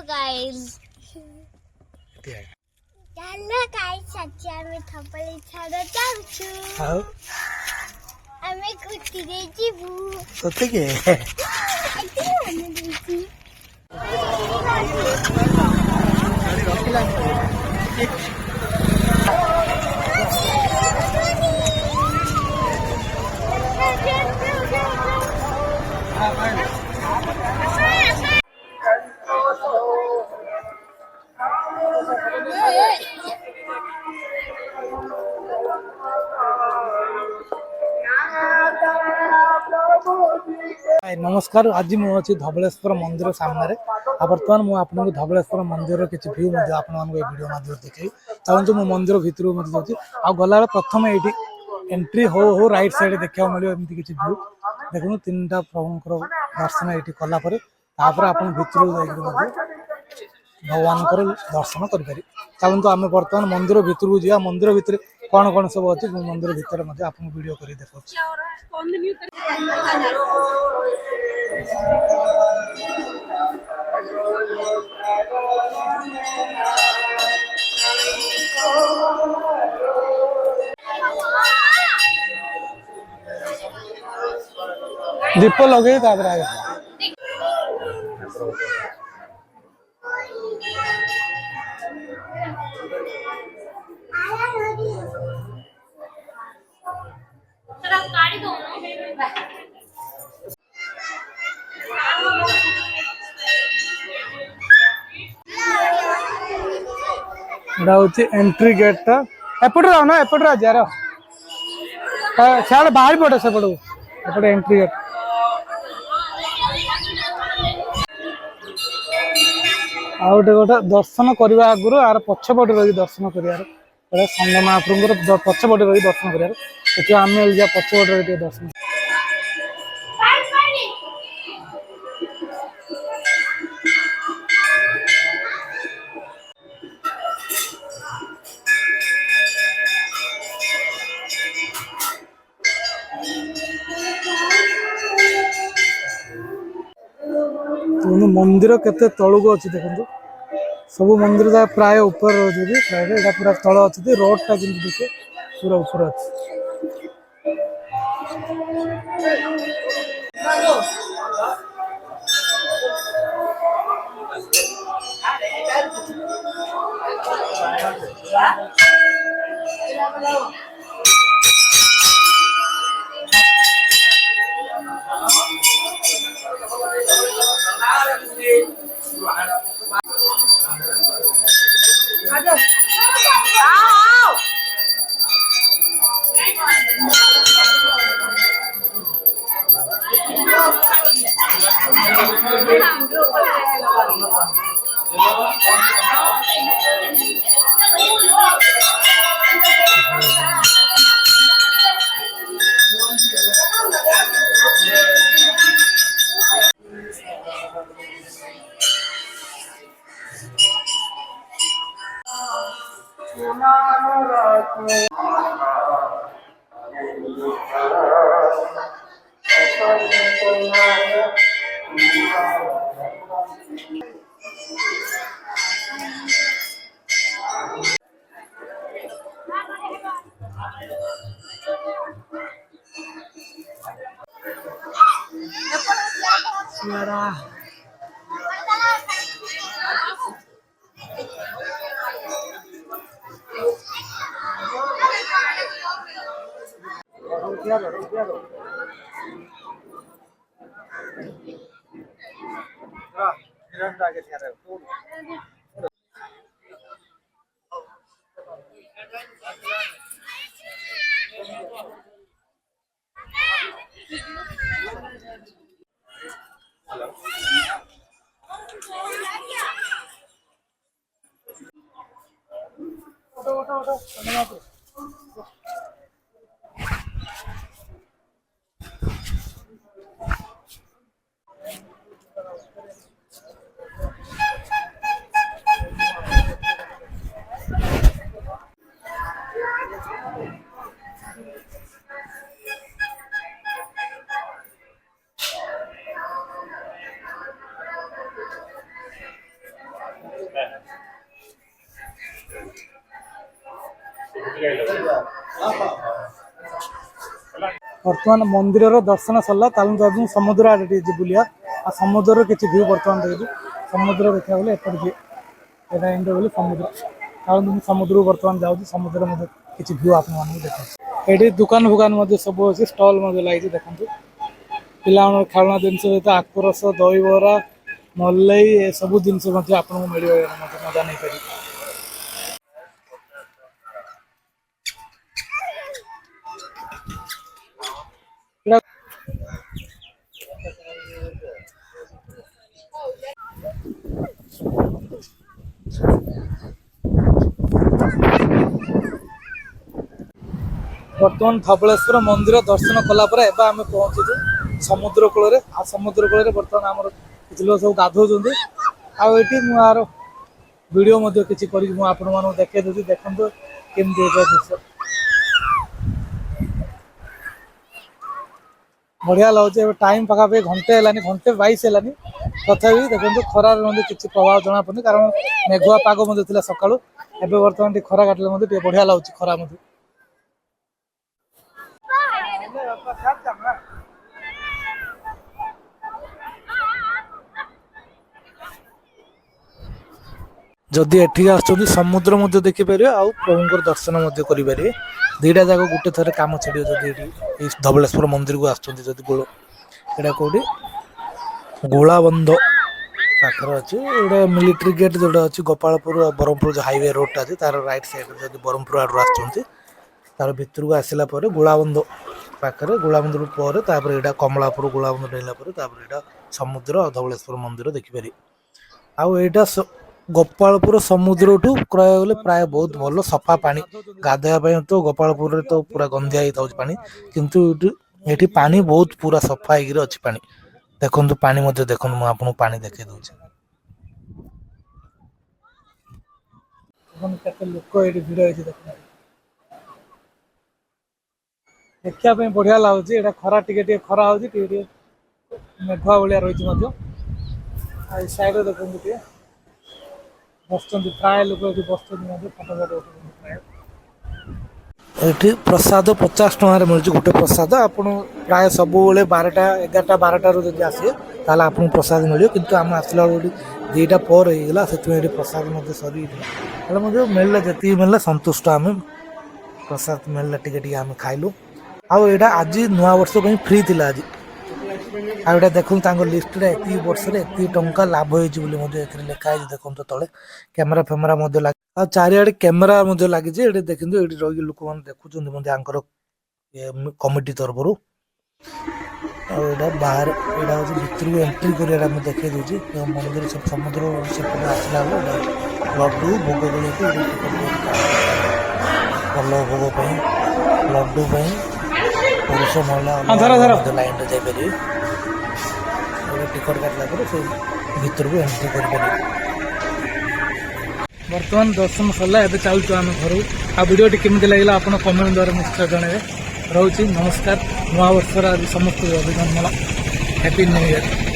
guys. Hello guys, aji ame thapali chhada jauchu. How? Ame kutire jibu. Kotike? Ati ame dechi. नमस्कार आज मुझे धवलेश्वर मंदिर सामने बर्तमान मुझे आपको धवलेश्वर मंदिर किसी भ्यू वीडियो माध्यम देखी चाहूँ मो मंदिर भितर जाऊँगी आ गला प्रथम ये एंट्री हो राइट साइड देखा मिले एमती किसी भ्यू देखो तीन टा प्रभु दर्शन ये कलापर आप भितर भगवान दर्शन करें चाहूँ आम बर्तमान मंदिर भितर को जा मंदिर भितर कौन कौन सब अच्छे मंदिर भितर आपको वीडियो कर देखा दीप लगे आगे एंट्री गेट टा एपटे रहो ना एपटे रह जा सियाड़े बाहरी पटे से एपटे एंट्री गेट आउटे गोटे दर्शन करने आगुरी आर पछपटे रही दर्शन कर संग महाप्रभु पछपटे रही दर्शन कर आम पछपटे रही दर्शन मंदिर केते तलू को अच्छी देखो सब मंदिर प्राय ऊपर रोचे प्राय पूरा तल अच्छी रोड टा कि देखे पूरा ऊपर अच्छी बर्तमान मंदिर दर्शन सरला तालू समुद्र आड़े बुलिया आ समुद्र किसी व्यू बर्तमान देखिए समुद्र देखा बोले एपटे यहाँ एंड बोले समुद्र तालू समुद्र बर्तमान जाऊँ समुद्र मध्य किसी व्यू आप देखा ये दुकान फुकान सब अच्छे स्टल लगी देखते पिला खेलना जिन सहित आखरस दहीबरा मलई ए सब जिन आपको मिल मजा नहीं पारे। बर्तमान धबलेश्वर मंदिर दर्शन कलापर एवं आम पहुँचीचु समुद्र कूल आ समुद्र कूल बर्तमान आम किसी लोग सब गाधौं आर वीडियो किसी कर देखे दूसरी देखो केमती दृश्य बढ़िया लगुच टाइम पाखापी घंटे है घंटे 22 है तथापि देखो खरार किसी प्रभाव जना पड़नी कारण मेघुआ पाग सका एवं बर्तमान खरा काटिले बढ़िया लगुच खरा जदि एठिक आसुच्च समुद्र मध्य देखिपारे आउ प्रभुंर दर्शन करें दुईटा जाक गोटे थर कम छाड़ जदि धबलेश्वर मंदिर को आसुच्च गोला कौटी गोलाबंध पाखर अच्छे गोटे मिलिट्री गेट जोटा अच्छी गोपालपुर ब्रह्मपुर जो हाईवे रोडटा अच्छे तार राइट साइड जब ब्रह्मपुर आड़ आसुँच तार भितर को आसला गोलाबंध पाखे गोलाबंध पर यहाँ कमलापुर गोलाबंध डेला समुद्र धबलेश्वर मंदिर देखिपारे आईटा गोपालपुर समुद्र ठू कह गले प्राय बहुत भल सफा पानी गाधोया तो गोपालपुर तो पूरा गंधिया ही पानी किंतु ये पानी बहुत पूरा सफा हो अच्छी पानी देखो पानी देखो मुझे पानी देखे दूचे लोक भिड़ देखापी बढ़िया लगुच खरा टे खरा हो मेघुआ भाया रही साइड देखते बस प्राय लोग बस फटो ये प्रसाद 50 टकर मिलूँ गोटे प्रसाद आप प्राय सब 12टा 11टा 12टा जब आसे ताल आप प्रसाद मिले किंतु आम आसला 2टा पर होगा से प्रसाद सरी मिलला जी मिलला संतुष्ट आम प्रसाद मिलला टे आम खाइलु आईटा आज नुआ वर्ष फ्री थी आज आईटा देखो लिस्ट एति वर्ष एति टंका लाभ होती लिखाई देखो तले कैमेरा फेमेरा लगे चारिड़े कैमेरा लगी देखते ये रही लोक मैंने देखुं कमिटी तरफ बाहर यहाँ हूँ भितर एंट्री कर देखे दूसरी मंदिर समुद्र सेपटे आसला लड्डू भोग भल भोग लड्डू पुरुष महिला लाइन जापर टिकट काटला से भर को एंट्री कर बर्तमान दर्शन सरला एवं चलु आम घर आ वीडियो केमी लगे आप कमेंट द्वारा निश्चय जनइबे रोचे नमस्कार नुआ वर्षर आज समस्त अभिनंदन हैप्पी न्यू ईयर।